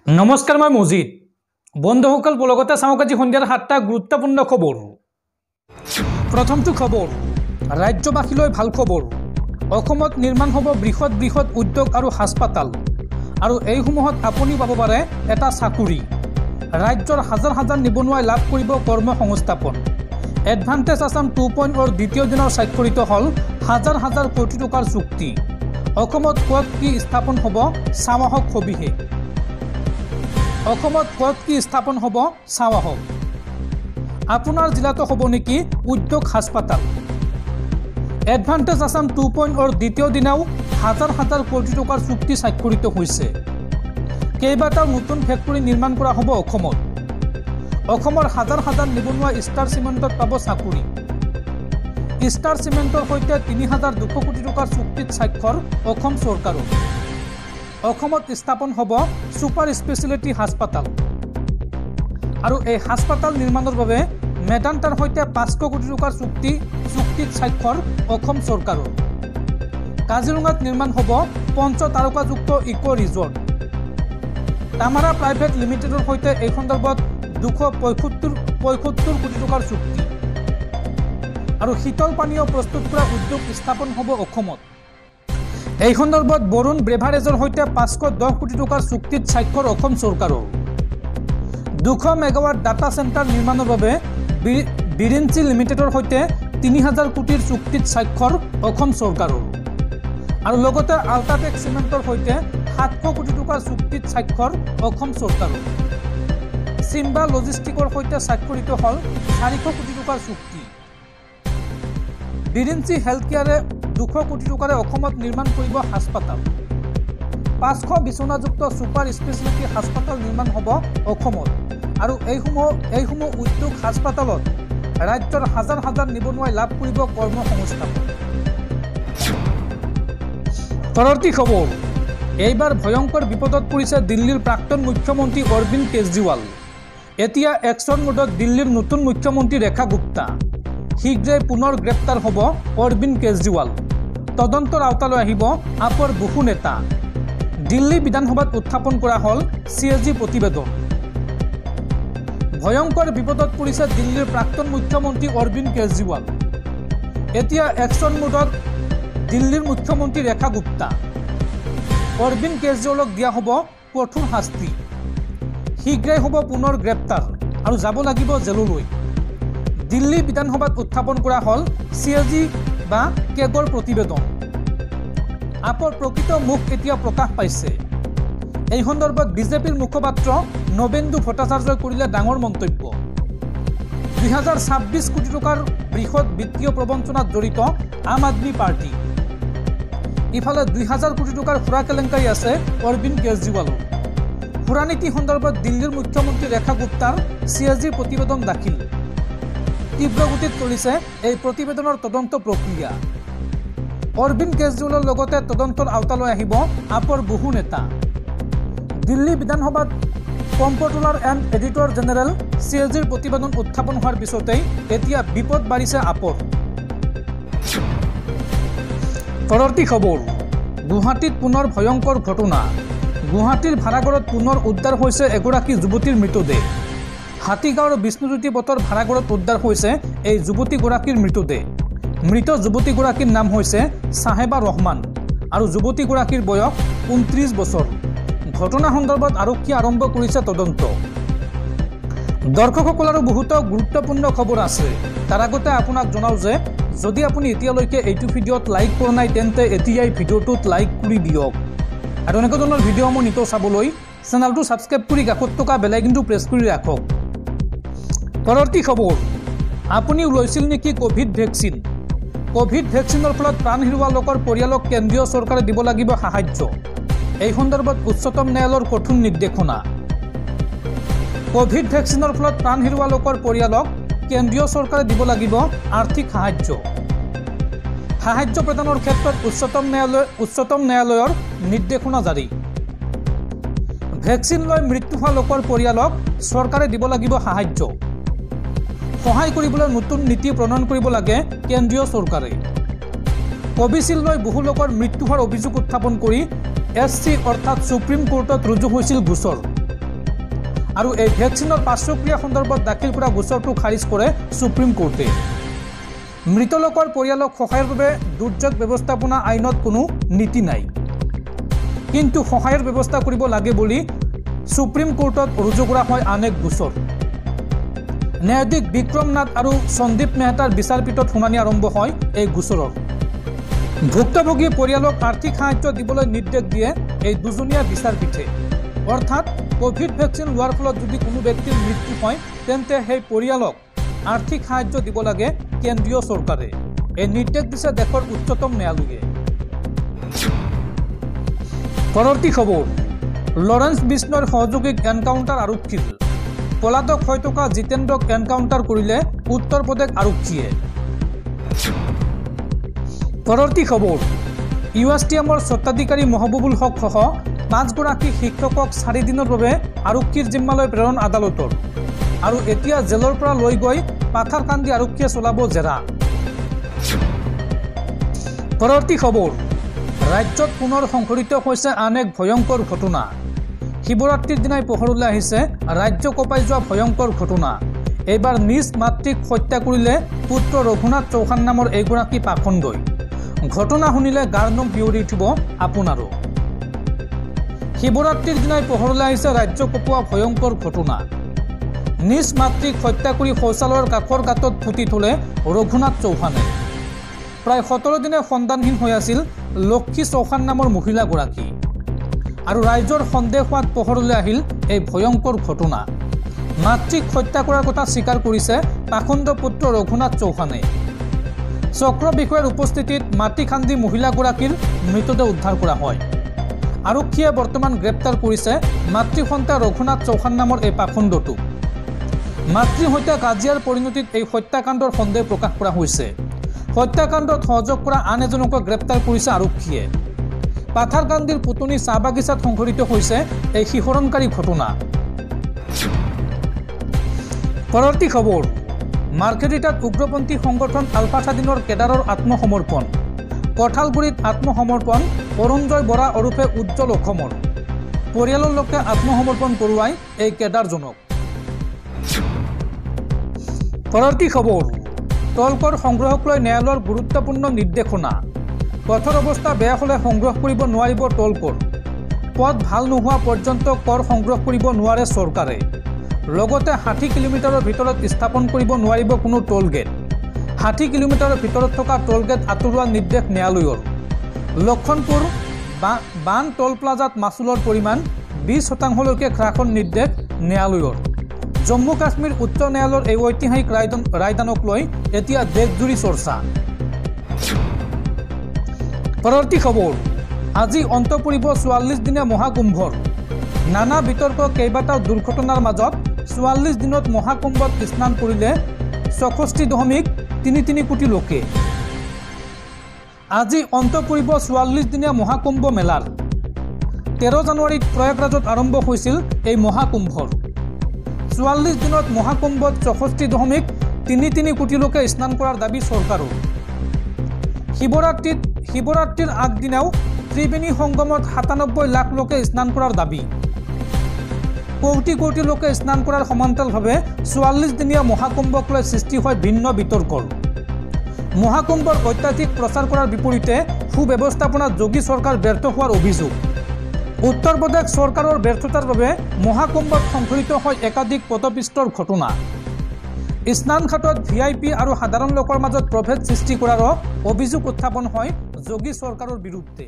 নমস্কাৰ মই মজিদ বন্ধুসকল বলগতে চাওক আজি সন্ধিয়াৰ 7টা গুৰুত্বপূৰ্ণ খবৰ। প্ৰথমটো খবৰ ৰাজ্যবাসীলৈ ভাল খবৰ। অসমত নিৰ্মাণ হ'ব বৃহৎ উদ্যোগ আৰু হাস্পাতাল আৰু এইসমূহত আপুনি পাব পাৰে এটা চাকৰি। ৰাজ্যৰ হাজাৰ নিবনুৱাই লাভ কৰিব কৰ্মসংস্থাপন। এডভান্টেজ আসাম 2.0 দ্বিতীয় দিনৰ স্বাক্ষৰিত হ'ল হাজাৰ কোটি টকাৰ চুক্তি। অসমত ক'ত কি স্থাপন হ'ব চাওঁহক সবিশেষ। অসমত ক'ত কি স্থাপন হ'ব চাওঁহক। আপোনাৰ জিলাতো হ'ব নেকি উদ্যোগ হাস্পাতাল। এডভান্টেজ আসাম 2.0 দ্বিতীয় দিনাও হাজাৰ কোটি টকাৰ চুক্তি স্বাক্ষৰিত হৈছে। কেইবাটাও নতুন ফেক্টৰী নিৰ্মাণ কৰা হ'ব অসমত। অসমৰ হাজাৰ নিবনুৱা ষ্টাৰ চিমেণ্টত পাব চাকৰি। ষ্টাৰ চিমেণ্টৰ সৈতে ৩,২০০ কোটি টকাৰ চুক্তিত স্বাক্ষৰ অসম চৰকাৰৰ। অসমত স্থাপন হ'ব ছুপাৰ স্পেচিয়েলিটি হাস্পাতাল আৰু এই হাস্পাতাল নিৰ্মাণৰ বাবে মেদান্তাৰ সৈতে ৫০০ কোটি টকাৰ চুক্তিত স্বাক্ষৰ অসম চৰকাৰৰ। কাজিৰঙাত নিৰ্মাণ হ'ব পঞ্চতাৰকাযুক্ত ইক' ৰিজৰ্ট। তামাৰা প্ৰাইভেট লিমিটেডৰ সৈতে এই সন্দৰ্ভত ২৭৫ কোটি টকাৰ চুক্তি আৰু শীতল পানীয় প্ৰস্তুত কৰা উদ্যোগ স্থাপন হ'ব অসমত। এই সন্দৰ্ভত বৰুণ ব্ৰেভাৰেজৰ সৈতে ৫১০ কোটি টকাৰ চুক্তিত স্বাক্ষৰ অসম চৰকাৰৰ। ২০০ মেগাৱাট ডাটা চেণ্টাৰ নিৰ্মাণৰ বাবে বিৰিঞ্চি লিমিটেডৰ সৈতে ৩,০০০ কোটিৰ চুক্তিত স্বাক্ষৰ অসম চৰকাৰৰ আৰু লগতে আল্ট্ৰাটেক চিমেণ্টৰ সৈতে ৭০০ কোটি টকাৰ চুক্তিত স্বাক্ষৰ অসম চৰকাৰৰ। চিম্বা লজিষ্টিকৰ সৈতে স্বাক্ষৰিত হ'ল ৪০০ কোটি টকাৰ চুক্তি। বিৰিঞ্চি হেল্থ কেয়াৰে ২০০ কোটি টকাৰে অসমত নিৰ্মাণ কৰিব হাস্পাতাল। ৫০০ বিচনাযুক্ত ছুপাৰ স্পেচিয়েলিটি হাস্পাতাল নিৰ্মাণ হ'ব অসমত আৰু এইসমূহ উদ্যোগ হাস্পাতালত ৰাজ্যৰ হাজাৰ নিবনুৱাই লাভ কৰিব কৰ্মসংস্থাপন। পৰৱৰ্তী খবৰ এইবাৰ ভয়ংকৰ বিপদত পৰিছে দিল্লীৰ প্ৰাক্তন মুখ্যমন্ত্ৰী অৰবিন্দ কেজৰিৱাল। এতিয়া একশ্যন মোডত দিল্লীৰ নতুন মুখ্যমন্ত্ৰী ৰেখা গুপ্তা। শীঘ্ৰে পুনৰ গ্ৰেপ্তাৰ হ'ব অৰবিন্দ কেজৰিৱাল। তদন্তৰ আওতালৈ আহিব আপৰ বহু নেতা। দিল্লী বিধানসভাত উত্থাপন কৰা হ'ল CAG প্ৰতিবেদন। ভয়ংকৰ বিপদত পৰিছে দিল্লীৰ প্ৰাক্তন মুখ্যমন্ত্ৰী অৰবিন্দ কেজৰিৱাল। এতিয়া একশ্যন মোডত দিল্লীৰ মুখ্যমন্ত্ৰী ৰেখা গুপ্তা। অৰবিন্দ কেজৰিৱালক দিয়া হ'ব কঠোৰ শাস্তি। শীঘ্ৰেই হ'ব পুনৰ গ্ৰেপ্তাৰ আৰু যাব লাগিব জেললৈ। দিল্লী বিধানসভাত উত্থাপন কৰা হ'ল CAG বা কেগৰ প্ৰতিবেদন। আপৰ প্ৰকৃত মুখ এতিয়া প্ৰকাশ পাইছে। এই সন্দৰ্ভত বিজেপিৰ মুখপাত্ৰ নবেন্দু ভট্টাচাৰ্যই কৰিলে ডাঙৰ মন্তব্য। ২০২৬ কোটি টকাৰ বৃহৎ বিত্তীয় প্ৰবঞ্চনাত জড়িত আম আদমি পাৰ্টি। ইফালে ২০০০ কোটি টকাৰ সুৰা কেলেংকাৰী আছে অৰবিন্দ কেজৰিৱালৰ। সুৰানীতি সন্দৰ্ভত দিল্লীৰ মুখ্যমন্ত্ৰী ৰেখা গুপ্তাৰ CAG প্ৰতিবেদন দাখিল। তীব্ৰ গতিত চলিছে এই প্ৰতিবেদনৰ তদন্ত প্ৰক্ৰিয়া। অৰবিন্দ কেজৰিৱালৰ লগতে তদন্তৰ আওতালৈ আহিব আপৰ বহু নেতা। দিল্লী বিধানসভাত কম্পট্ৰলাৰ এণ্ড এডিটৰ জেনেৰেল CAGৰ প্ৰতিবেদন উত্থাপন হোৱাৰ পিছতেই এতিয়া বিপদ বাঢ়িছে আপৰ। পৰৱৰ্তী খবৰ গুৱাহাটীত পুনৰ ভয়ংকৰ ঘটনা। গুৱাহাটীৰ ভাড়াঘৰত পুনৰ উদ্ধাৰ হৈছে এগৰাকী যুৱতীৰ মৃতদেহ। হাতীগাঁৱৰ বিষ্ণুজ্যোতি বতৰ ভাড়াঘৰত উদ্ধাৰ হৈছে এই যুৱতীগৰাকীৰ মৃতদেহ। মৃত যুৱতীগৰাকীৰ নাম হৈছে চাহেবা ৰহমান আৰু যুৱতীগৰাকীৰ বয়স ২৯ বছৰ। ঘটনা সন্দৰ্ভত আৰক্ষীয়ে আৰম্ভ কৰিছে তদন্ত। দৰ্শকসকল আৰু বহুতো গুৰুত্বপূৰ্ণ খবৰ আছে। তাৰ আগতে আপোনাক জনাওঁ যে যদি আপুনি এতিয়ালৈকে এইটো ভিডিঅ'ত লাইক কৰা নাই তেন্তে এতিয়াই ভিডিঅ'টোত লাইক কৰি দিয়ক আৰু এনেকুৱা ধৰণৰ ভিডিঅ'সমূহ নিতৌ চাবলৈ চেনেলটো ছাবস্ক্ৰাইব কৰি কাষত থকা বেল আইকনটো প্ৰেছ কৰি ৰাখক। পৰৱৰ্তী খবৰ আপুনিও লৈছিল নেকি ক'ভিড ভেকচিন? ক'ভিড ভেকচিনৰ ফলত প্ৰাণ হেৰুওৱা লোকৰ পৰিয়ালক কেন্দ্ৰীয় চৰকাৰে দিব লাগিব সাহায্য। এই সন্দৰ্ভত উচ্চতম ন্যায়ালয়ৰ কঠোৰ নিৰ্দেশনা। ক'ভিড ভেকচিনৰ ফলত প্ৰাণ হেৰুওৱা লোকৰ পৰিয়ালক কেন্দ্ৰীয় চৰকাৰে দিব লাগিব আৰ্থিক সাহায্য। সাহায্য প্ৰদানৰ ক্ষেত্ৰত উচ্চতম ন্যায়ালয়ৰ নিৰ্দেশনা জাৰি। ভেকচিন লৈ মৃত্যু হোৱা লোকৰ পৰিয়ালক চৰকাৰে দিব লাগিব সাহায্য। সহায় কৰিবলৈ নতুন নীতি প্ৰণয়ন কৰিব লাগে কেন্দ্ৰীয় চৰকাৰে। কোভিচিল্ড লৈ বহু লোকৰ মৃত্যু হোৱাৰ অভিযোগ উত্থাপন কৰি SC অৰ্থাৎ সুপ্ৰিম কোৰ্টত ৰুজু হৈছিল গোচৰ। আৰু এই ভেকচিনৰ পাৰ্শ্বক্ৰিয়া সন্দৰ্ভত দাখিল কৰা গোচৰটো খাৰিজ কৰে সুপ্ৰিম কোৰ্টে। মৃত লোকৰ পৰিয়ালক সহায়ৰ বাবে দুৰ্যোগ ব্যৱস্থাপনা আইনত কোনো নীতি নাই, কিন্তু সহায়ৰ ব্যৱস্থা কৰিব লাগে বুলি সুপ্ৰিম কোৰ্টত ৰুজু কৰা হয় আন এক গোচৰ। ন্যায়াধীশ বিক্ৰম নাথ আৰু সন্দীপ মেহতাৰ বিচাৰপীঠত শুনানি আৰম্ভ হয় এই গোচৰৰ। ভুক্তভোগী পৰিয়ালক আৰ্থিক সাহায্য দিবলৈ নিৰ্দেশ দিয়ে এই দুজনীয়া বিচাৰপীঠে। অৰ্থাৎ কোভিড ভেকচিন লোৱাৰ ফলত যদি কোনো ব্যক্তিৰ মৃত্যু হয় তেন্তে সেই পৰিয়ালক আৰ্থিক সাহায্য দিব লাগে কেন্দ্ৰীয় চৰকাৰে। এই নিৰ্দেশ দিছে দেশৰ উচ্চতম ন্যায়ালয়ে। পৰৱৰ্তী খবৰ, লৰেন্স বিষ্ণৰ সহযোগীক এনকাউণ্টাৰ আৰক্ষীৰ। পলাতক হৈ থকা জিতেন্দ্ৰক এনকাউণ্টাৰ কৰিলে উত্তৰ প্ৰদেশ আৰক্ষীয়ে। পৰৱৰ্তী খবৰ, USTMৰ স্বত্বাধিকাৰী মহবুবুল হক সহ 5 গৰাকী শিক্ষকক 4 দিনৰ বাবে আৰক্ষীৰ জিম্মালৈ প্ৰেৰণ আদালতৰ। আৰু এতিয়া জেলৰ পৰা লৈ গৈ পাথাৰকান্দি আৰক্ষীয়ে চলাব জেৰা। পৰৱৰ্তী খবৰ, ৰাজ্যত পুনৰ সংঘটিত হৈছে আন এক ভয়ংকৰ ঘটনা। শিৱৰাত্ৰিৰ দিনাই পোহৰলৈ আহিছে ৰাজ্য কঁপাই যোৱা ভয়ংকৰ ঘটনা। এইবাৰ নিজ মাতৃক হত্যা কৰিলে পুত্ৰ ৰঘুনাথ চৌহান নামৰ এগৰাকী পাখণ্ডই। ঘটনা শুনিলে গাৰ নোম বিয়ৰি উঠিব আপোনাৰো। শিৱৰাত্ৰিৰ দিনাই পোহৰলৈ আহিছে ৰাজ্য কঁপোৱা ভয়ংকৰ ঘটনা। নিজ মাতৃক হত্যা কৰি শৌচালয়ৰ কাষৰ গাঁতত পুতি থলে ৰঘুনাথ চৌহানে। প্ৰায় 17 দিনে সন্ধানহীন হৈ আছিল লক্ষী চৌহান নামৰ মহিলাগৰাকী। আৰু ৰাইজৰ সন্দেহ হোৱাত পোহৰলৈ আহিল এই ভয়ংকৰ ঘটনা। মাতৃক হত্যা কৰাৰ কথা স্বীকাৰ কৰিছে পাখণ্ড পুত্ৰ ৰঘুনাথ চৌহানে। চক্ৰ বিষয়াৰ উপস্থিতিত মাটি খান্দি মহিলাগৰাকীৰ মৃতদেহ উদ্ধাৰ কৰা হয়। আৰক্ষীয়ে বৰ্তমান গ্ৰেপ্তাৰ কৰিছে মাতৃসন্তা ৰঘুনাথ চৌহান নামৰ এই পাখণ্ডটোক। মাতৃৰ সৈতে কাজিয়াৰ পৰিণতিত এই হত্যাকাণ্ডৰ সন্দেহ প্ৰকাশ কৰা হৈছে। হত্যাকাণ্ডত সহযোগ কৰা আন এজনকো গ্ৰেপ্তাৰ কৰিছে আৰক্ষীয়ে। পাথাৰকান্দিৰ পুতনি চাহ বাগিচাত সংঘটিত হৈছে এই শিহৰণকাৰী ঘটনা। পৰৱৰ্তী খবৰ, মাৰ্ঘেৰিটাত উগ্ৰপন্থী সংগঠন আলফা স্বাধীনৰ কেডাৰৰ আত্মসমৰ্পণ। কঁঠালগুৰিত আত্মসমৰ্পণ অৰুণজয় বৰা ওৰফে উজ্জ্বল অসমৰ। পৰিয়ালৰ লোকে আত্মসমৰ্পণ কৰোৱাই এই কেডাৰজনক। পৰৱৰ্তী খবৰ, টলকৰ সংগ্ৰহক লৈ ন্যায়ালয়ৰ গুৰুত্বপূৰ্ণ নিৰ্দেশনা। পথৰ অৱস্থা বেয়া হ'লে সংগ্ৰহ কৰিব নোৱাৰিব টলকৰ। পথ ভাল নোহোৱা পৰ্যন্ত কৰ সংগ্ৰহ কৰিব নোৱাৰে চৰকাৰে। লগতে 60 কিলোমিটাৰৰ ভিতৰত স্থাপন কৰিব নোৱাৰিব কোনো টোল গেট। 60 কিলোমিটাৰৰ ভিতৰত থকা টোল গেট আঁতৰোৱাৰ নিৰ্দেশ ন্যায়ালয়ৰ। লক্ষণপুৰ বান টোল প্লাজাত মাচুলৰ পৰিমাণ 20% হ্ৰাসৰ নিৰ্দেশ ন্যায়ালয়ৰ। জম্মু কাশ্মীৰ উচ্চ ন্যায়ালয়ৰ এই ঐতিহাসিক ৰায়দানক লৈ এতিয়া দেশজুৰি চৰ্চা। পৰৱৰ্তী খবৰ, আজি অন্ত পৰিব 44 দিনীয়া মহাকুম্ভৰ। নানা বিতৰ্ক কেইবাটাও দুৰ্ঘটনাৰ মাজত 44 দিনত মহাকুম্ভত স্নান কৰিলে 64.33 কোটি লোকে। আজি অন্ত পৰিব 44 দিনীয়া মহাকুম্ভ মেলাৰ। 13 জানুৱাৰীত প্ৰয়াগৰাজত আৰম্ভ হৈছিল এই মহাকুম্ভৰ। 44 দিনত মহাকুম্ভত 64.33 কোটি লোকে স্নান কৰাৰ দাবী চৰকাৰৰ। শিৱৰাত্ৰিৰ আগদিনাও ত্ৰিবেণী সংগমত 97 লাখ লোকে স্নান কৰাৰ দাবী। কোটি কোটি লোকে স্নান কৰাৰ সমান্তৰালভাৱে 44 দিনীয়া মহাকুম্ভক লৈ সৃষ্টি হয় ভিন্ন বিতৰ্কৰ। মহাকুম্ভৰ অত্যাধিক প্ৰচাৰ কৰাৰ বিপৰীতে সুব্যৱস্থাপনাত যোগী চৰকাৰ ব্যৰ্থ হোৱাৰ অভিযোগ। উত্তৰ প্ৰদেশ চৰকাৰৰ ব্যৰ্থতাৰ বাবে মহাকুম্ভত সংঘটিত হয় একাধিক পদপিষ্টৰ ঘটনা। স্নান ঘাটত VIP আৰু সাধাৰণ লোকৰ মাজত প্ৰভেদ সৃষ্টি কৰাৰো অভিযোগ উত্থাপন হয় যোগী চৰকাৰৰ বিৰুদ্ধে।